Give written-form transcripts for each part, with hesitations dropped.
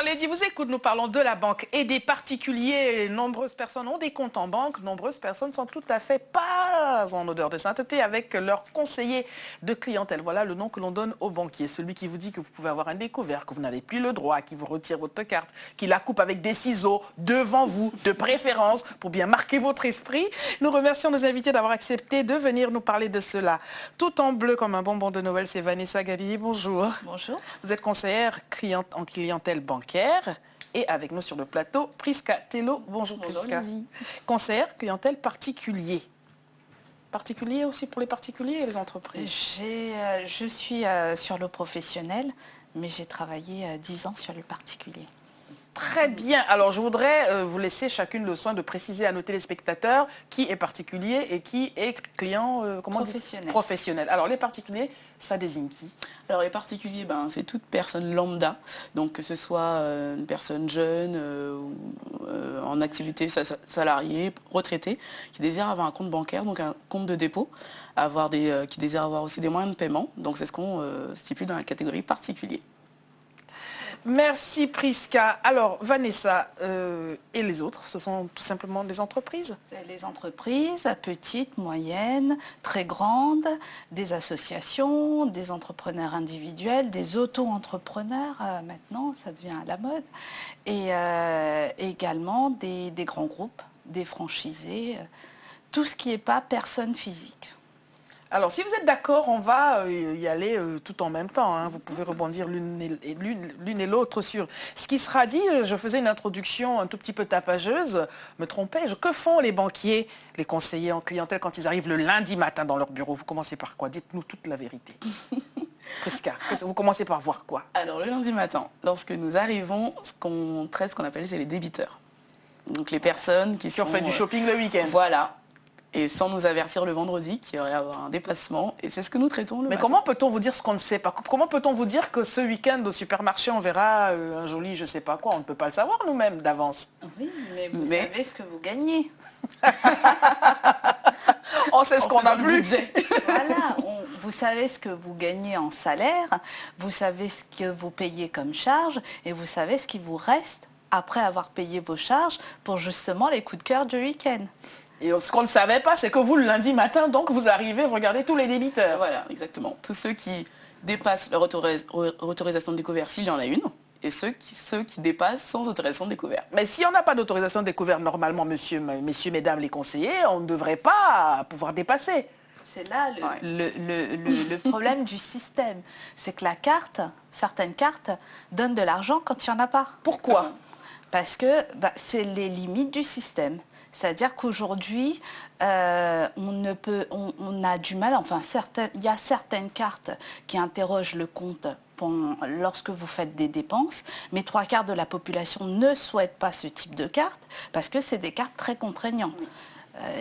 Lady vous écoute, nous parlons de la banque et des particuliers. Nombreuses personnes ont des comptes en banque, nombreuses personnes sont tout à fait pas en odeur de sainteté avec leur conseiller de clientèle. Voilà le nom que l'on donne au banquier, celui qui vous dit que vous pouvez avoir un découvert, que vous n'avez plus le droit, qui vous retire votre carte, qui la coupe avec des ciseaux devant vous, de préférence, pour bien marquer votre esprit. Nous remercions nos invités d'avoir accepté de venir nous parler de cela. Tout en bleu comme un bonbon de Noël, c'est Vanessa Gabili. Bonjour. Bonjour. Vous êtes conseillère en clientèle bancaire et avec nous sur le plateau, Prisca Tello. Bonjour, Prisca. Lizzie. Conseillère clientèle particulier. Particulier aussi pour les particuliers et les entreprises. Je suis sur le professionnel, mais j'ai travaillé 10 ans sur le particulier. Très bien. Alors, je voudrais vous laisser chacune le soin de préciser à nos téléspectateurs qui est particulier et qui est client professionnel. Alors, les particuliers, ça désigne qui? Alors, les particuliers, c'est toute personne lambda. Donc, que ce soit une personne jeune, en activité salariée, retraitée, qui désire avoir un compte bancaire, donc un compte de dépôt, qui désire avoir aussi des moyens de paiement. Donc, c'est ce qu'on stipule dans la catégorie particulier. Merci Prisca. Alors Vanessa et les autres, ce sont tout simplement des entreprises? C'est les entreprises, petites, moyennes, très grandes, des associations, des entrepreneurs individuels, des auto-entrepreneurs, maintenant ça devient à la mode, et également des grands groupes, des franchisés, tout ce qui n'est pas personne physique. Alors, si vous êtes d'accord, on va y aller tout en même temps. Hein. Vous pouvez rebondir l'une et l'autre sur ce qui sera dit. Je faisais une introduction un tout petit peu tapageuse. Me trompais-je? Que font les banquiers, les conseillers en clientèle quand ils arrivent le lundi matin dans leur bureau? Vous commencez par quoi? Dites-nous toute la vérité. Prisca, vous commencez par voir quoi? Alors, le lundi matin, lorsque nous arrivons, ce qu'on appelle, c'est les débiteurs. Donc, les personnes qui ont fait du shopping le week-end. Voilà. Et sans nous avertir le vendredi qu'il y aurait à avoir un dépassement. Et c'est ce que nous traitons le matin. Mais comment peut-on vous dire ce qu'on ne sait pas? Comment peut-on vous dire que ce week-end au supermarché, on verra un joli je ne sais pas quoi? On ne peut pas le savoir nous-mêmes d'avance. Oui, mais vous savez ce que vous gagnez. On sait ce qu'on a plus. Voilà, vous savez ce que vous gagnez en salaire, vous savez ce que vous payez comme charge et vous savez ce qui vous reste après avoir payé vos charges pour justement les coups de cœur du week-end. Et ce qu'on ne savait pas, c'est que vous, le lundi matin, donc, vous arrivez, vous regardez tous les débiteurs. Voilà, exactement. Tous ceux qui dépassent leur autorisation de découvert, s'il y en a une, et ceux qui dépassent sans autorisation de découvert. Mais si on n'a pas d'autorisation de découvert, normalement, messieurs, mesdames les conseillers, on ne devrait pas pouvoir dépasser. C'est là le problème du système. C'est que certaines cartes donnent de l'argent quand il n'y en a pas. Pourquoi? Parce que c'est les limites du système. C'est-à-dire qu'aujourd'hui, on a du mal, il y a certaines cartes qui interrogent le compte lorsque vous faites des dépenses, mais 3/4 de la population ne souhaite pas ce type de carte parce que c'est des cartes très contraignantes.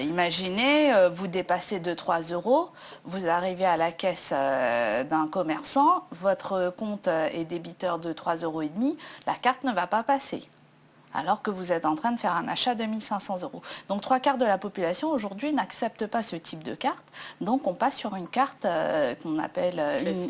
Imaginez, vous dépassez de 3 €, vous arrivez à la caisse d'un commerçant, votre compte est débiteur de 3,5 €, la carte ne va pas passer. Alors que vous êtes en train de faire un achat de 1 500 €. Donc 3/4 de la population aujourd'hui n'accepte pas ce type de carte. Donc on passe sur une carte qu'on appelle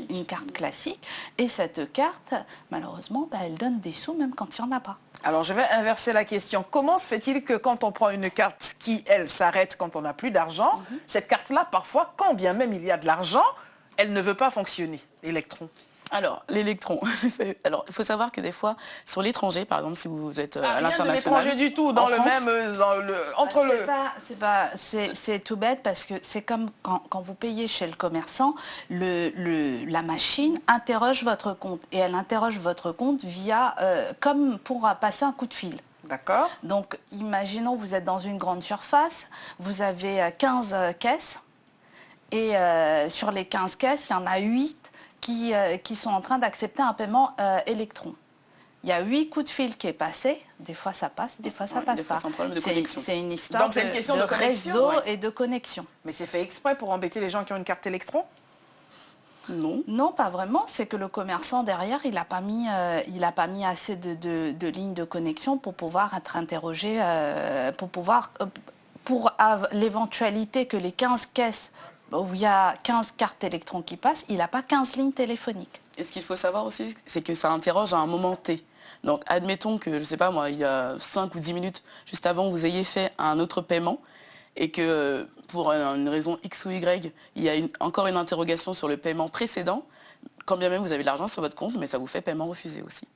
une carte classique. Et cette carte, malheureusement, elle donne des sous même quand il n'y en a pas. Alors je vais inverser la question. Comment se fait-il que quand on prend une carte qui, elle, s'arrête quand on n'a plus d'argent, cette carte-là, parfois, quand bien même il y a de l'argent, elle ne veut pas fonctionner, l'électron? Alors, l'électron. Alors, il faut savoir que des fois, sur l'étranger, par exemple, si vous êtes à l'international... Rien de l'étranger du tout, dans le France, même... C'est tout bête parce que c'est comme quand vous payez chez le commerçant, la machine interroge votre compte. Et elle interroge votre compte via... comme pour passer un coup de fil. D'accord. Donc, imaginons vous êtes dans une grande surface, vous avez 15 caisses. Et sur les 15 caisses, il y en a 8 qui sont en train d'accepter un paiement électron. Il y a 8 coups de fil qui est passé. Des fois, ça passe, des fois, ça passe pas. C'est une histoire de réseau et de connexion. Mais c'est fait exprès pour embêter les gens qui ont une carte électron? Non. Non, pas vraiment. C'est que le commerçant, derrière, il n'a pas mis assez de lignes de connexion pour pouvoir être interrogé, pour l'éventualité que les 15 caisses où il y a 15 cartes électrons qui passent, il n'a pas 15 lignes téléphoniques. Et ce qu'il faut savoir aussi, c'est que ça interroge à un moment T. Donc, admettons que, je ne sais pas moi, il y a 5 ou 10 minutes juste avant, vous ayez fait un autre paiement et que pour une raison X ou Y, il y a encore une interrogation sur le paiement précédent, quand bien même vous avez de l'argent sur votre compte, mais ça vous fait paiement refusé aussi.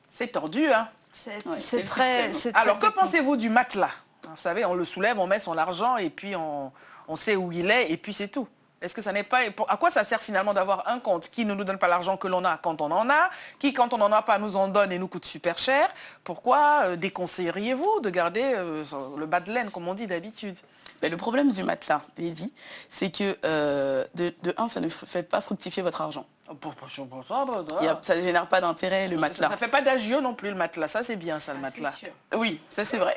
C'est tordu, hein? C'est très... Alors, que pensez-vous du matelas? Vous savez, on le soulève, on met son argent et puis on sait où il est et puis c'est tout. Est-ce que ça n'est pas... À quoi ça sert finalement d'avoir un compte qui ne nous donne pas l'argent que l'on a quand on en a, qui quand on n'en a pas nous en donne et nous coûte super cher? Pourquoi déconseilleriez-vous de garder le bas de laine comme on dit d'habitude? Mais le problème du matelas, Lydie, c'est que de un, ça ne fait pas fructifier votre argent. Ça ne génère pas d'intérêt, le matelas. Ça ne fait pas d'agios non plus, le matelas. Ça, c'est bien, ça, le matelas. Sûr. Oui, ça c'est vrai.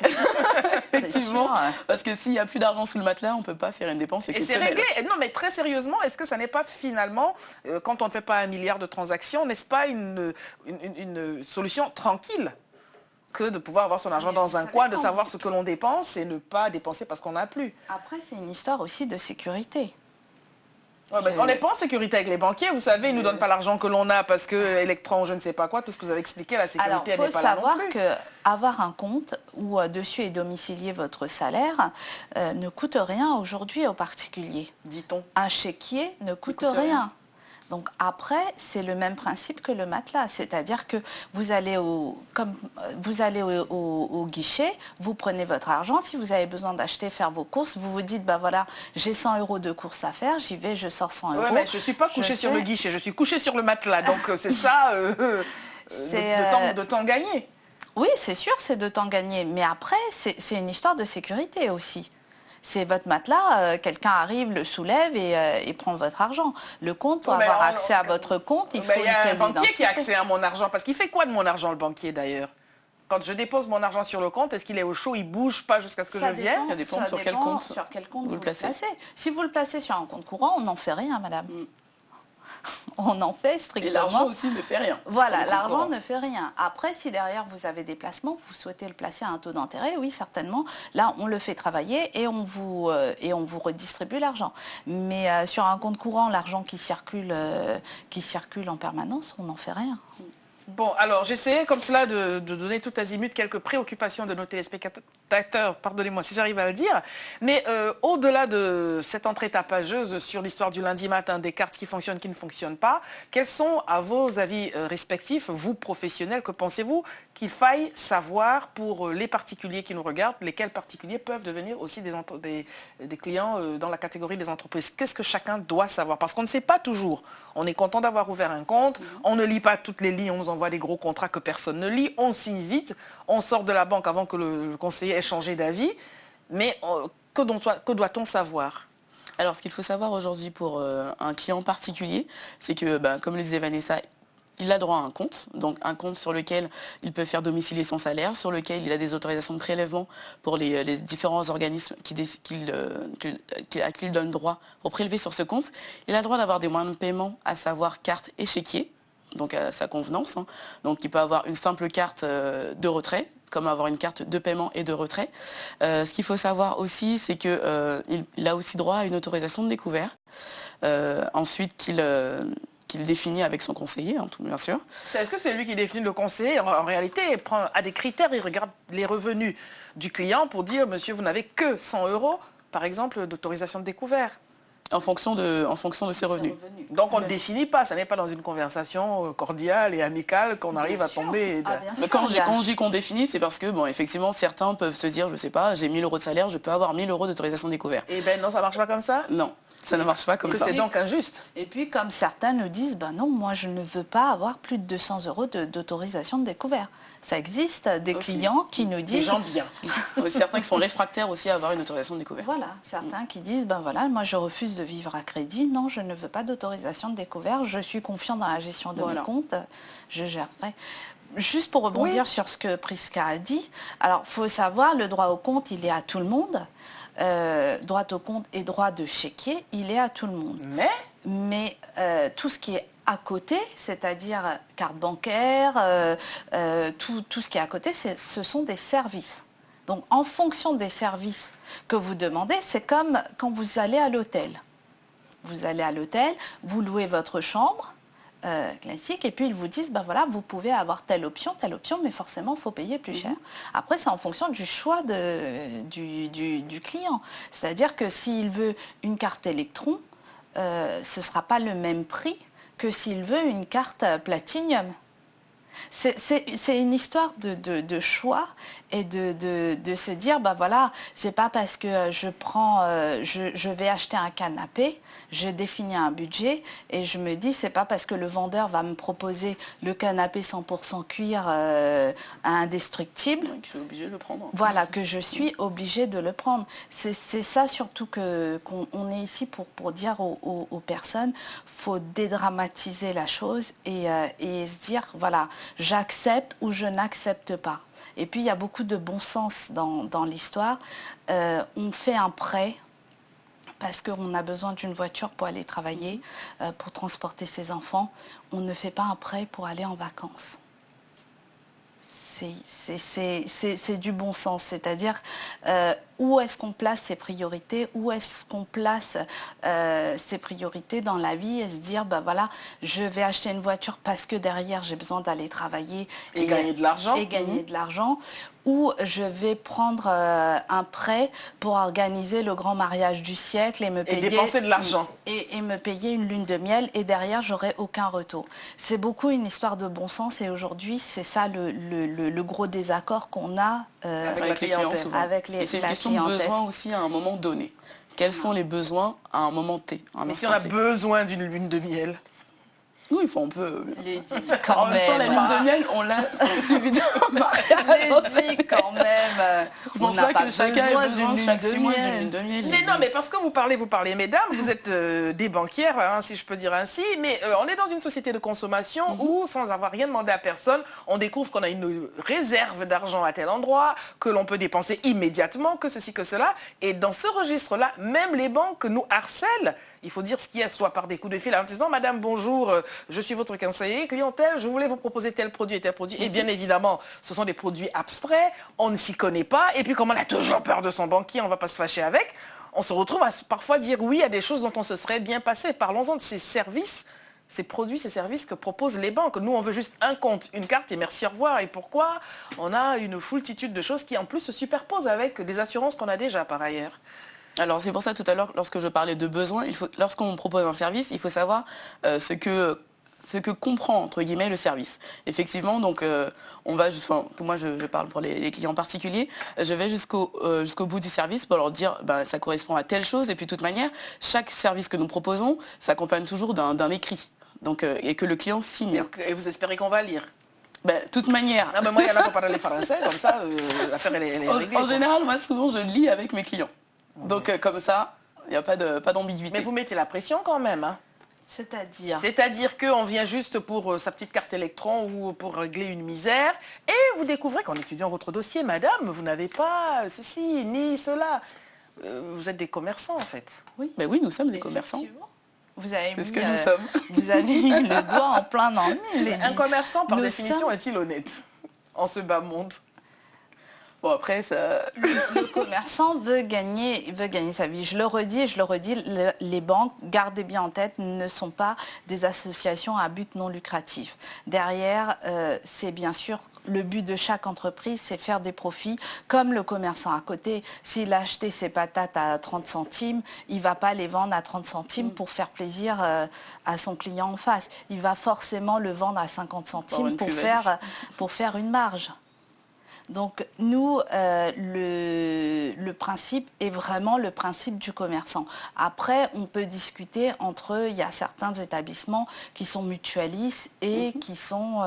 Effectivement, parce que s'il n'y a plus d'argent sous le matelas, on ne peut pas faire une dépense exceptionnelle. Et c'est réglé. Non, mais très sérieusement, est-ce que ça n'est pas finalement, quand on ne fait pas 1 milliard de transactions, n'est-ce pas une solution tranquille que de pouvoir avoir son argent dans un coin, de savoir ce que l'on dépense et ne pas dépenser parce qu'on n'a plus? Après, c'est une histoire aussi de sécurité. Ouais, on n'est pas en sécurité avec les banquiers, vous savez, ils ne nous donnent pas l'argent que l'on a parce que Electron, je ne sais pas quoi, tout ce que vous avez expliqué, la sécurité, elle n'est pas là non plus. Alors, il faut savoir qu'avoir un compte où dessus est domicilié votre salaire ne coûte rien aujourd'hui aux particuliers. Dit-on. Un chéquier ne coûte rien. Donc après, c'est le même principe que le matelas, c'est-à-dire que vous allez au guichet, vous prenez votre argent, si vous avez besoin d'acheter, faire vos courses, vous vous dites, bah voilà, j'ai 100 € de courses à faire, j'y vais, je sors 100 €. Ouais, mais je ne suis pas couchée sur le guichet, je suis couchée sur le matelas, donc c'est ça, de temps gagné. Oui, c'est sûr, c'est de temps gagné, mais après, c'est une histoire de sécurité aussi. C'est votre matelas, quelqu'un arrive, le soulève et prend votre argent. Le compte, pour avoir accès à votre compte, il faut une pièce d'identité. Il y a un banquier qui a accès à mon argent, parce qu'il fait quoi de mon argent, le banquier d'ailleurs? Quand je dépose mon argent sur le compte, est-ce qu'il est au chaud, il ne bouge pas jusqu'à ce que je vienne? Ça dépend sur quel compte vous le placez. Si vous le placez sur un compte courant, on n'en fait rien, madame. On en fait strictement. Et l'argent aussi ne fait rien. Voilà, l'argent ne fait rien. Après, si derrière vous avez des placements, vous souhaitez le placer à un taux d'intérêt, oui, certainement. Là, on le fait travailler et on vous redistribue l'argent. Mais sur un compte courant, l'argent qui circule en permanence, on n'en fait rien. Bon, alors j'essayais comme cela de donner tout azimut quelques préoccupations de nos téléspectateurs, pardonnez-moi si j'arrive à le dire, mais au-delà de cette entrée tapageuse sur l'histoire du lundi matin, des cartes qui fonctionnent, qui ne fonctionnent pas, quels sont, à vos avis respectifs, vous professionnels, que pensez-vous qu'il faille savoir pour les particuliers qui nous regardent, lesquels particuliers peuvent devenir aussi des clients dans la catégorie des entreprises? Qu'est-ce que chacun doit savoir? Parce qu'on ne sait pas toujours. On est content d'avoir ouvert un compte, on ne lit pas toutes les lignes, on nous envoie des gros contrats que personne ne lit, on signe vite, on sort de la banque avant que le conseiller ait changé d'avis. Mais que doit-on savoir? Alors, ce qu'il faut savoir aujourd'hui pour un client particulier, c'est que, comme le disait Vanessa, il a droit à un compte, donc un compte sur lequel il peut faire domicilier son salaire, sur lequel il a des autorisations de prélèvement pour les différents organismes à qui il donne droit pour prélever sur ce compte. Il a le droit d'avoir des moyens de paiement, à savoir carte et chéquier, donc à sa convenance. Donc il peut avoir une simple carte de retrait, comme avoir une carte de paiement et de retrait. Ce qu'il faut savoir aussi, c'est qu'il a aussi droit à une autorisation de découvert. Ensuite, qu'il définit avec son conseiller, tout bien sûr. Est-ce que c'est lui qui définit le conseiller? En réalité, il prend à des critères, il regarde les revenus du client pour dire, monsieur, vous n'avez que 100 €, par exemple, d'autorisation de découvert. En fonction de ses revenus. Donc on ne définit pas, ça n'est pas dans une conversation cordiale et amicale qu'on arrive à tomber. Quand je dis qu'on définit, c'est parce que, effectivement, certains peuvent se dire, je ne sais pas, j'ai 1 000 € de salaire, je peux avoir 1 000 € d'autorisation de découvert. Eh bien non, ça ne marche pas comme ça? Non. Ça ne marche pas comme ça. C'est donc injuste. Et puis, comme certains nous disent, non, moi, je ne veux pas avoir plus de 200 € d'autorisation de découvert. Ça existe, des clients qui nous disent... Des gens bien. Certains qui sont réfractaires aussi à avoir une autorisation de découvert. Voilà, certains qui disent, voilà, moi, je refuse de vivre à crédit. Non, je ne veux pas d'autorisation de découvert. Je suis confiant dans la gestion de mes comptes. Je gérerai. Juste pour rebondir sur ce que Prisca a dit, alors, il faut savoir, le droit au compte, il est à tout le monde. Droit au compte et droit de chéquier, il est à tout le monde. Mais tout ce qui est à côté, c'est-à-dire carte bancaire, tout ce qui est à côté, ce sont des services. Donc, en fonction des services que vous demandez, c'est comme quand vous allez à l'hôtel. Vous allez à l'hôtel, vous louez votre chambre, classique, et puis ils vous disent, ben voilà, vous pouvez avoir telle option, mais forcément, il faut payer plus cher. Après, c'est en fonction du choix du client. C'est-à-dire que s'il veut une carte Electron, ce ne sera pas le même prix que s'il veut une carte Platinum. C'est une histoire de choix et de se dire, ben voilà, c'est pas parce que je vais acheter un canapé, je définis un budget et je me dis, c'est pas parce que le vendeur va me proposer le canapé 100% cuir indestructible que je suis obligée de le prendre. Voilà, que je suis obligée de le prendre. C'est ça surtout qu'on est ici pour dire aux personnes, faut dédramatiser la chose et se dire, voilà, j'accepte ou je n'accepte pas. Et puis, il y a beaucoup de bon sens dans l'histoire. On fait un prêt parce qu'on a besoin d'une voiture pour aller travailler, pour transporter ses enfants. On ne fait pas un prêt pour aller en vacances. C'est du bon sens, c'est-à-dire où est-ce qu'on place ses priorités, où est-ce qu'on place ses priorités dans la vie et se dire, ben voilà, je vais acheter une voiture parce que derrière j'ai besoin d'aller travailler et gagner de l'argent. Et gagner de l'argent. Ou je vais prendre un prêt pour organiser le grand mariage du siècle et me payer... Et dépenser de l'argent. Et me payer une lune de miel et derrière, j'aurai aucun retour. C'est beaucoup une histoire de bon sens et aujourd'hui, c'est ça le gros désaccord qu'on a avec les clients souvent. Et c'est une question de besoin aussi à un moment donné. Quels sont les besoins à un moment T? Mais si on a besoin d'une lune de miel? Oui, on peut. Quand même. En même temps, la lune de miel, on l'a suivi de mariage. Quand même. Je pense pas que chacun ait besoin chaque 6 mois d'une lune de miel. Mais non, mais parce que vous parlez, mesdames, vous êtes des banquières, hein, si je peux dire ainsi, mais on est dans une société de consommation où, sans avoir rien demandé à personne, on découvre qu'on a une réserve d'argent à tel endroit, que l'on peut dépenser immédiatement, que ceci, que cela. Et dans ce registre-là, même les banques nous harcèlent. Il faut dire ce qu'il y a, soit par des coups de fil en disant « Madame, bonjour, je suis votre conseiller clientèle, je voulais vous proposer tel produit et tel produit. » Et bien évidemment, ce sont des produits abstraits, on ne s'y connaît pas. Et puis comme on a toujours peur de son banquier, on ne va pas se fâcher avec, on se retrouve à parfois dire oui à des choses dont on se serait bien passé. Parlons-en de ces services, ces produits, ces services que proposent les banques. Nous, on veut juste un compte, une carte et merci, au revoir. Et pourquoi? On a une foultitude de choses qui en plus se superposent avec des assurances qu'on a déjà par ailleurs. Alors c'est pour ça tout à l'heure, lorsque je parlais de besoin, lorsqu'on propose un service, il faut savoir ce que comprend entre guillemets le service. Effectivement, donc moi je parle pour les clients particuliers, je vais jusqu'au bout du service pour leur dire ça correspond à telle chose et puis de toute manière, chaque service que nous proposons s'accompagne toujours d'un écrit. Donc, et que le client signe. Et vous espérez qu'on va lire? De toute manière. Non, mais moi, il y en a qui parlent les français, comme ça, l'affaire, elle est réglée. En général, moi, souvent, je lis avec mes clients. Donc, comme ça, il n'y a pas d'ambiguïté. Mais vous mettez la pression quand même, hein? C'est-à-dire? C'est-à-dire qu'on vient juste pour sa petite carte Electron ou pour régler une misère et vous découvrez qu'en étudiant votre dossier, madame, vous n'avez pas ceci ni cela. Vous êtes des commerçants, en fait. Oui, oui, nous sommes des commerçants. Vous avez mis, ce que nous sommes. Vous avez mis le doigt en plein dans le mille. Un commerçant, par définition, est-il honnête en ce bas monde? Bon, après, ça... Le commerçant veut gagner sa vie. Je le redis, les banques, gardez bien en tête, ne sont pas des associations à but non lucratif. Derrière, c'est bien sûr le but de chaque entreprise, c'est faire des profits. Comme le commerçant à côté, s'il a acheté ses patates à 30 centimes, il ne va pas les vendre à 30 centimes pour faire plaisir à son client en face. Il va forcément le vendre à 50 centimes pour faire une marge. Donc nous, le principe est vraiment le principe du commerçant. Après, on peut discuter il y a certains établissements qui sont mutualistes et qui sont,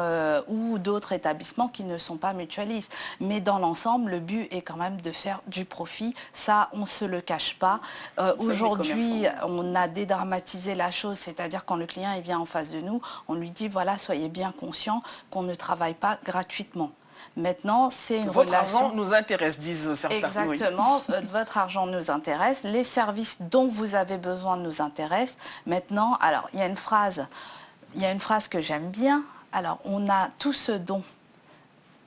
ou d'autres établissements qui ne sont pas mutualistes. Mais dans l'ensemble, le but est quand même de faire du profit. Ça, on ne se le cache pas. Aujourd'hui, on a dédramatisé la chose, c'est-à-dire quand le client vient en face de nous, on lui dit, voilà, soyez bien conscient qu'on ne travaille pas gratuitement. Maintenant, c'est une relation... Votre argent nous intéresse, disent certains. Exactement, oui. Votre argent nous intéresse, les services dont vous avez besoin nous intéressent. Maintenant, alors, il y a une phrase que j'aime bien. Alors, on a tout ce dont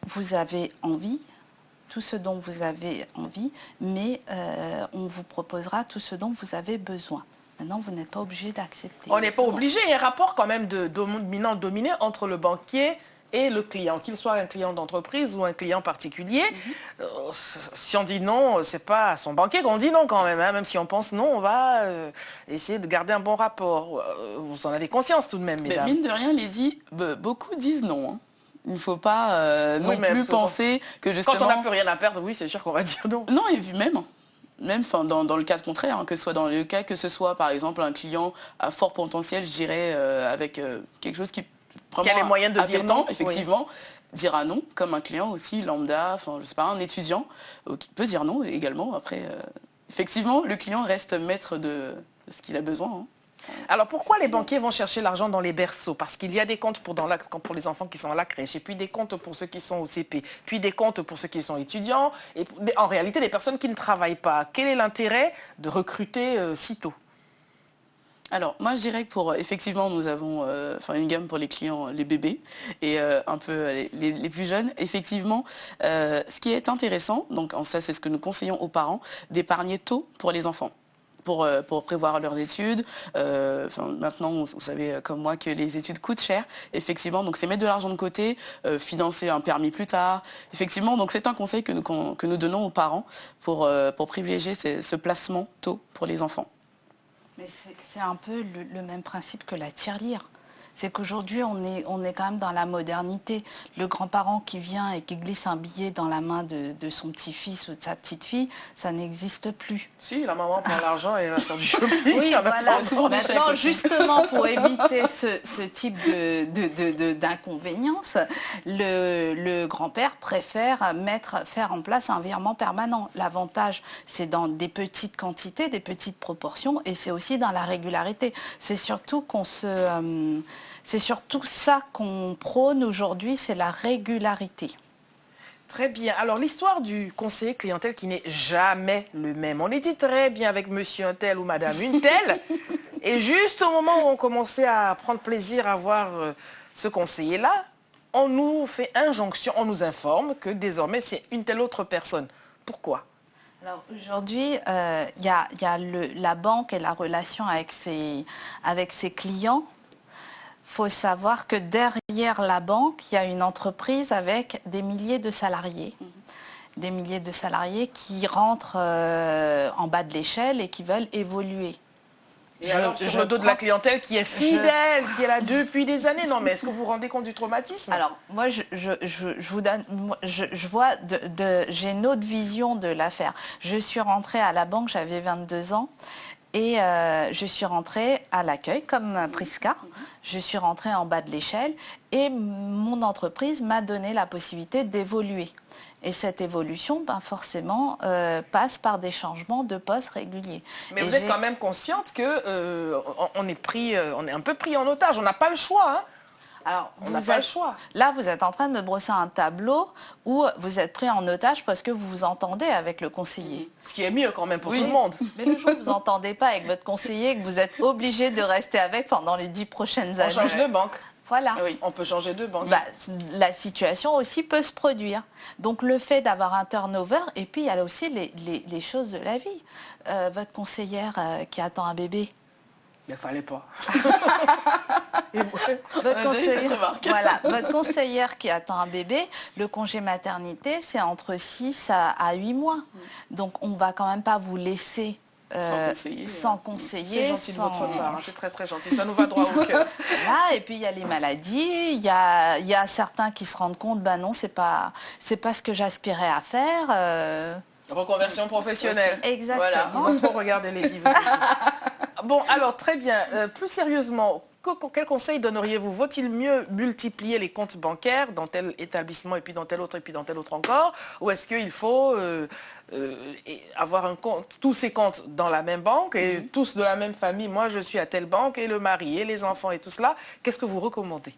vous avez envie, mais on vous proposera tout ce dont vous avez besoin. Maintenant, vous n'êtes pas obligé d'accepter. On n'est pas obligé. Il y a un rapport quand même de dominant-dominé entre le banquier et le client, qu'il soit un client d'entreprise ou un client particulier. Si on dit non, c'est pas à son banquier qu'on dit non quand même. Hein. Même si on pense non, on va essayer de garder un bon rapport. Vous en avez conscience tout de même, mesdames. Mais mine de rien, beaucoup disent non. Hein. Il ne faut pas non plus penser que justement... Quand on n'a plus rien à perdre, oui, c'est sûr qu'on va dire non. Non, et puis même dans le cas contraire, hein, que ce soit dans le cas que ce soit par exemple un client à fort potentiel, je dirais, avec quelque chose qui a les moyens de dire non, effectivement, dira non, comme un client aussi lambda, enfin je sais pas, un étudiant qui peut dire non également. Après, effectivement, le client reste maître de ce qu'il a besoin. Hein. Alors pourquoi les banquiers vont chercher l'argent dans les berceaux? Parce qu'il y a des comptes pour les enfants qui sont à la crèche, et puis des comptes pour ceux qui sont au CP, puis des comptes pour ceux qui sont étudiants, et en réalité des personnes qui ne travaillent pas. Quel est l'intérêt de recruter si tôt? Alors, moi, je dirais que effectivement, nous avons une gamme pour les clients, les bébés, et un peu les plus jeunes. Effectivement, ce qui est intéressant, donc ça, c'est ce que nous conseillons aux parents, d'épargner tôt pour les enfants. Pour prévoir leurs études. Maintenant, vous savez comme moi que les études coûtent cher. Effectivement, donc c'est mettre de l'argent de côté, financer un permis plus tard. Effectivement, donc c'est un conseil que nous donnons aux parents pour privilégier ce placement tôt pour les enfants. Mais c'est un peu le même principe que la tirelire. C'est qu'aujourd'hui, on est quand même dans la modernité. Le grand-parent qui vient et qui glisse un billet dans la main de son petit-fils ou de sa petite-fille, ça n'existe plus. Si, la maman prend l'argent et va faire du shopping. Oui, voilà. Maintenant, justement, pour éviter ce type d'inconvénience, le grand-père préfère faire en place un virement permanent. L'avantage, c'est dans des petites quantités, des petites proportions, et c'est aussi dans la régularité. C'est surtout c'est surtout ça qu'on prône aujourd'hui, c'est la régularité. Très bien. Alors, l'histoire du conseiller clientèle qui n'est jamais le même. On est dit très bien avec monsieur un tel ou madame une telle. Et juste au moment où on commençait à prendre plaisir à voir ce conseiller-là, on nous fait injonction, on nous informe que désormais c'est une telle autre personne. Pourquoi ? Alors aujourd'hui, y a la banque et la relation avec ses clients. Il faut savoir que derrière la banque, il y a une entreprise avec des milliers de salariés. Des milliers de salariés qui rentrent en bas de l'échelle et qui veulent évoluer. Et alors, sur le dos de la clientèle qui est fidèle, qui est là depuis des années. Non, mais est-ce que vous vous rendez compte du traumatisme ? Alors, moi, je vous donne... Je vois... j'ai une autre vision de l'affaire. Je suis rentrée à la banque, j'avais 22 ans. Et je suis rentrée à l'accueil, comme Prisca. Je suis rentrée en bas de l'échelle et mon entreprise m'a donné la possibilité d'évoluer. Et cette évolution, forcément, passe par des changements de poste réguliers. Mais vous êtes quand même consciente qu'on est un peu pris en otage. On n'a pas le choix, hein. Alors, le choix. Là, vous êtes en train de me brosser un tableau où vous êtes pris en otage parce que vous vous entendez avec le conseiller. Ce qui est mieux quand même pour tout le monde. Mais le jour où vous n'entendez pas avec votre conseiller et que vous êtes obligé de rester avec pendant les 10 prochaines années. On change de banque. Voilà. Oui, on peut changer de banque. La situation aussi peut se produire. Donc le fait d'avoir un turnover, et puis il y a aussi les choses de la vie. Votre conseillère qui attend un bébé. Il ne fallait pas. Votre conseillère qui attend un bébé, le congé maternité, c'est entre 6 à 8 mois. Donc on ne va quand même pas vous laisser sans conseiller. C'est gentil de votre part, hein, c'est très très gentil, ça nous va droit au cœur. Là, et puis il y a les maladies, il y a certains qui se rendent compte, non, c'est pas ce que j'aspirais à faire. Reconversion professionnelle. Exactement. Voilà, ils ont trop regardé les divas. Bon, alors très bien. Plus sérieusement, quel conseil donneriez-vous? Vaut-il mieux multiplier les comptes bancaires dans tel établissement et puis dans tel autre et puis dans tel autre encore? Ou est-ce qu'il faut avoir un compte, tous ces comptes dans la même banque et tous de la même famille? Moi, je suis à telle banque et le mari et les enfants et tout cela. Qu'est-ce que vous recommandez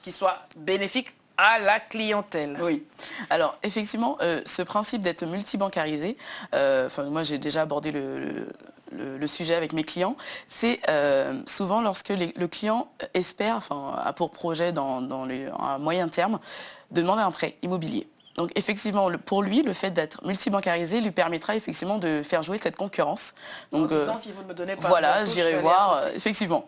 qui soit bénéfique à la clientèle? Oui. Alors, effectivement, ce principe d'être multibancarisé, moi, j'ai déjà abordé le sujet avec mes clients, c'est souvent lorsque le client espère, a pour projet à moyen terme, de demander un prêt immobilier. Donc effectivement, pour lui, le fait d'être multibancarisé lui permettra effectivement de faire jouer cette concurrence. Donc, en disant, si vous ne me donnez pas voilà, bientôt, j'irai je vais voir, aller à côté. effectivement.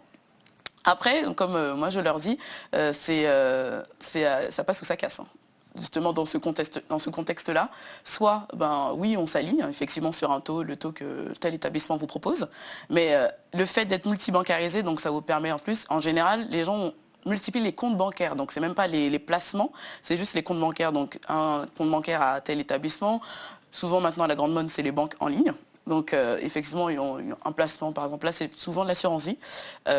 Après, comme moi je leur dis, ça passe ou ça casse. Hein. Justement dans ce contexte-là, soit oui, on s'aligne effectivement sur un taux, le taux que tel établissement vous propose, mais le fait d'être multibancarisé, donc ça vous permet en plus, en général, les gens multiplient les comptes bancaires, donc c'est même pas les placements, c'est juste les comptes bancaires, donc un compte bancaire à tel établissement. Souvent maintenant, la grande mode, c'est les banques en ligne. Donc effectivement, ils ont un placement, par exemple, là c'est souvent de l'assurance vie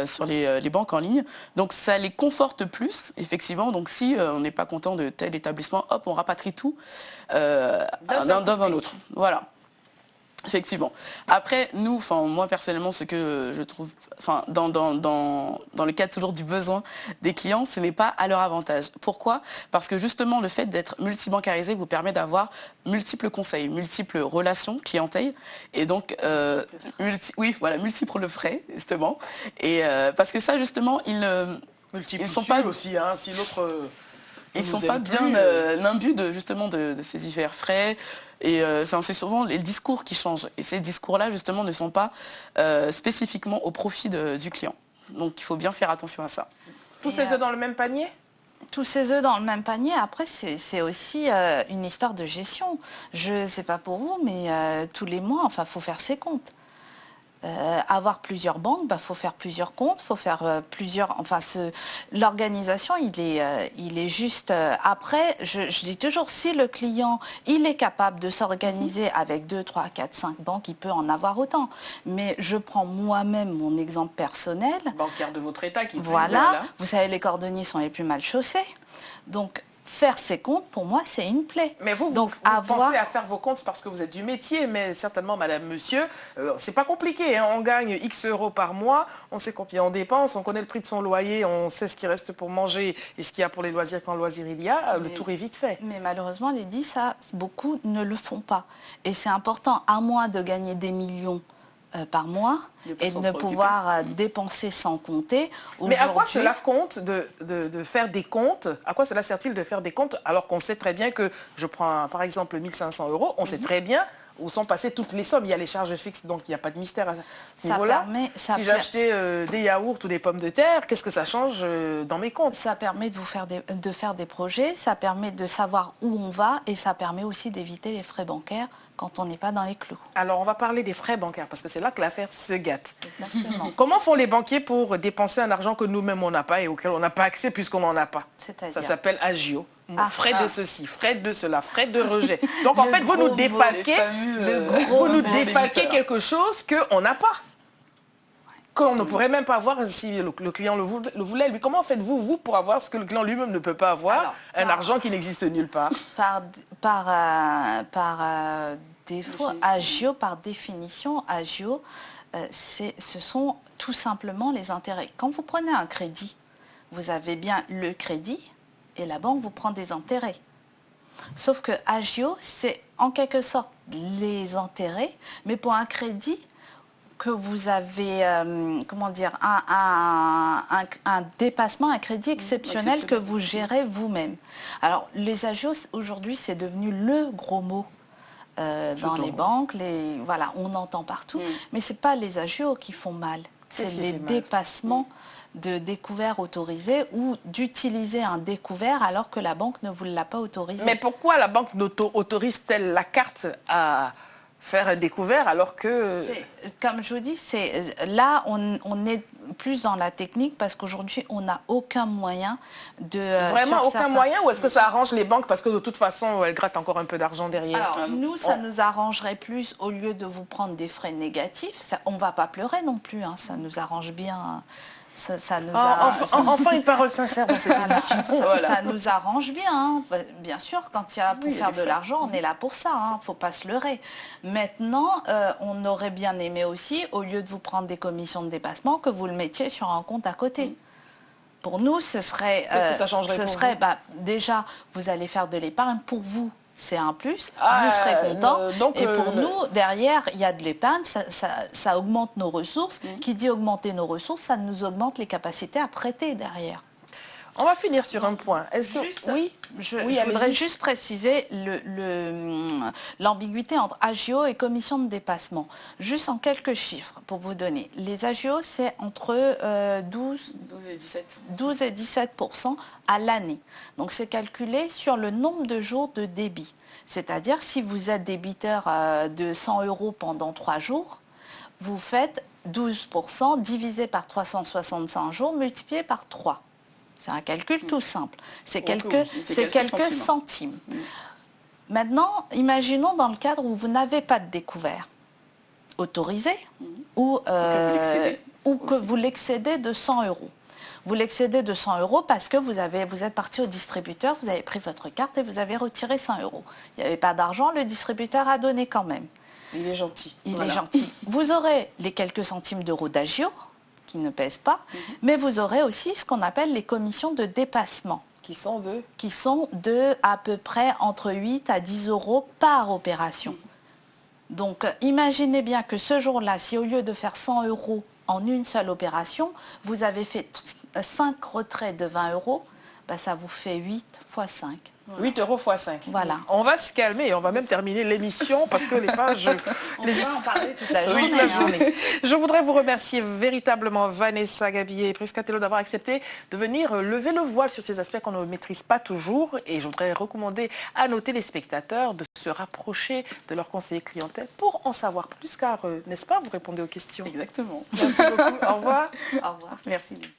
sur les banques en ligne. Donc ça les conforte plus, effectivement. Donc si on n'est pas content de tel établissement, hop, on rapatrie tout dans un autre. Voilà. Effectivement. Après, nous, moi personnellement, ce que je trouve, dans le cadre toujours du besoin des clients, ce n'est pas à leur avantage. Pourquoi ? Parce que justement, le fait d'être multibancarisé vous permet d'avoir multiples conseils, multiples relations clientèle, et donc multiples frais, justement. Et parce que ça, justement, ils sont pas aussi, hein, si l'autre. Ils ne sont pas bien imbus de ces divers frais. Et c'est souvent les discours qui changent. Et ces discours-là, justement, ne sont pas spécifiquement au profit du client. Donc, il faut bien faire attention à ça. Tous ces œufs dans le même panier ? Tous ces œufs dans le même panier, après, c'est aussi une histoire de gestion. Je ne sais pas pour vous, mais tous les mois, il faut faire ses comptes. Avoir plusieurs banques, faut faire plusieurs comptes, faut faire plusieurs. L'organisation, il est juste. Après, je dis toujours, si le client, il est capable de s'organiser avec 2, 3, 4, 5 banques, il peut en avoir autant. Mais je prends moi-même mon exemple personnel. Bancaire de votre État qui voilà. Vous savez, les cordonniers sont les plus mal chaussés. Donc, faire ses comptes, pour moi, c'est une plaie. Mais vous pensez à faire vos comptes parce que vous êtes du métier, mais certainement, madame, monsieur, c'est pas compliqué. Hein. On gagne X euros par mois, on sait combien on dépense, on connaît le prix de son loyer, on sait ce qui reste pour manger et ce qu'il y a pour les loisirs quand loisirs il y a. Le tour est vite fait. Mais malheureusement, Lydie, ça, beaucoup ne le font pas. Et c'est important, à moins de gagner des millions par mois et de ne pouvoir dépenser sans compter. Mais à quoi cela compte de faire des comptes ? À quoi cela sert-il de faire des comptes alors qu'on sait très bien que, je prends par exemple 1 500 €, on sait très bien où sont passées toutes les sommes. Il y a les charges fixes, donc il n'y a pas de mystère à ce niveau-là. Si j'achetais des yaourts ou des pommes de terre, qu'est-ce que ça change dans mes comptes ? Ça permet de faire des projets, ça permet de savoir où on va et ça permet aussi d'éviter les frais bancaires quand on n'est pas dans les clous. Alors, on va parler des frais bancaires parce que c'est là que l'affaire se gâte. Exactement. Comment font les banquiers pour dépenser un argent que nous-mêmes, on n'a pas et auquel on n'a pas accès puisqu'on n'en a pas ? Ça s'appelle agio. Frais de ceci, frais de cela, frais de rejet. Donc, en fait, vous nous défalquez quelque chose qu'on n'a pas. Qu'on ne pourrait même pas avoir si le client le voulait. Lui, comment faites-vous, pour avoir ce que le client lui-même ne peut pas avoir, argent qui n'existe nulle part ? Par défaut, agio, par définition, agio, ce sont tout simplement les intérêts. Quand vous prenez un crédit, vous avez bien le crédit et la banque vous prend des intérêts. Sauf que agio, c'est en quelque sorte les intérêts, mais pour un crédit que vous avez, un dépassement, un crédit exceptionnel que vous gérez vous-même. Alors, les agios, aujourd'hui, c'est devenu le gros mot dans les banques. On entend partout. Mais ce n'est pas les agios qui font mal. C'est les dépassements de découvert autorisé ou d'utiliser un découvert alors que la banque ne vous l'a pas autorisé. Mais pourquoi la banque autorise-t-elle la carte à faire un découvert alors que... Comme je vous dis, là, on est plus dans la technique parce qu'aujourd'hui, on n'a aucun moyen de... Vraiment aucun moyen, ou est-ce que ça arrange les banques parce que de toute façon, elles grattent encore un peu d'argent derrière? Alors, nous, ça nous arrangerait plus, au lieu de vous prendre des frais négatifs, on ne va pas pleurer non plus, hein, ça nous arrange bien... Enfin, une parole sincère dans cette émission. Ça nous arrange bien. Hein. Bien sûr, quand il y a pour faire de l'argent, on est là pour ça. Il ne faut pas se leurrer. Maintenant, on aurait bien aimé aussi, au lieu de vous prendre des commissions de dépassement, que vous le mettiez sur un compte à côté. Pour nous, ce serait... Qu'est-ce que ça changerait pour vous ? déjà, vous allez faire de l'épargne pour vous. C'est un plus, vous serez content. Et pour nous, derrière, il y a de l'épargne, ça augmente nos ressources. Qui dit augmenter nos ressources, ça nous augmente les capacités à prêter derrière. On va finir sur un point. Est-ce que... Juste, oui, je oui, voudrais allez-y. juste préciser l'ambiguïté entre agio et commission de dépassement. Juste en quelques chiffres pour vous donner. Les agios, c'est entre 12 et 17% à l'année. Donc c'est calculé sur le nombre de jours de débit. C'est-à-dire si vous êtes débiteur de 100 € pendant 3 jours, vous faites 12% divisé par 365 jours multiplié par 3. C'est un calcul tout simple. C'est quelques centimes. Maintenant, imaginons dans le cadre où vous n'avez pas de découvert autorisé ou que vous l'excédez de 100 €. Vous l'excédez de 100 € parce que vous êtes parti au distributeur, vous avez pris votre carte et vous avez retiré 100 €. Il n'y avait pas d'argent, le distributeur a donné quand même. Il est gentil. Il est gentil. Vous aurez les quelques centimes d'euros d'agio, qui ne pèsent pas, mais vous aurez aussi ce qu'on appelle les commissions de dépassement. Qui sont de à peu près entre 8 à 10 € par opération. Donc imaginez bien que ce jour-là, si au lieu de faire 100 € en une seule opération, vous avez fait 5 retraits de 20 €, bah, ça vous fait 8 x 5. 8 € x 5. Voilà. On va se calmer et on va même terminer l'émission parce que les pages... On va en parler toute la journée. Oui, la journée. Je voudrais vous remercier véritablement, Vanessa Gabillet et Prisca Tello, d'avoir accepté de venir lever le voile sur ces aspects qu'on ne maîtrise pas toujours. Et je voudrais recommander à nos téléspectateurs de se rapprocher de leur conseiller clientèle pour en savoir plus, car, n'est-ce pas, vous répondez aux questions. Exactement. Merci beaucoup. Au revoir. Au revoir. Merci Lydie.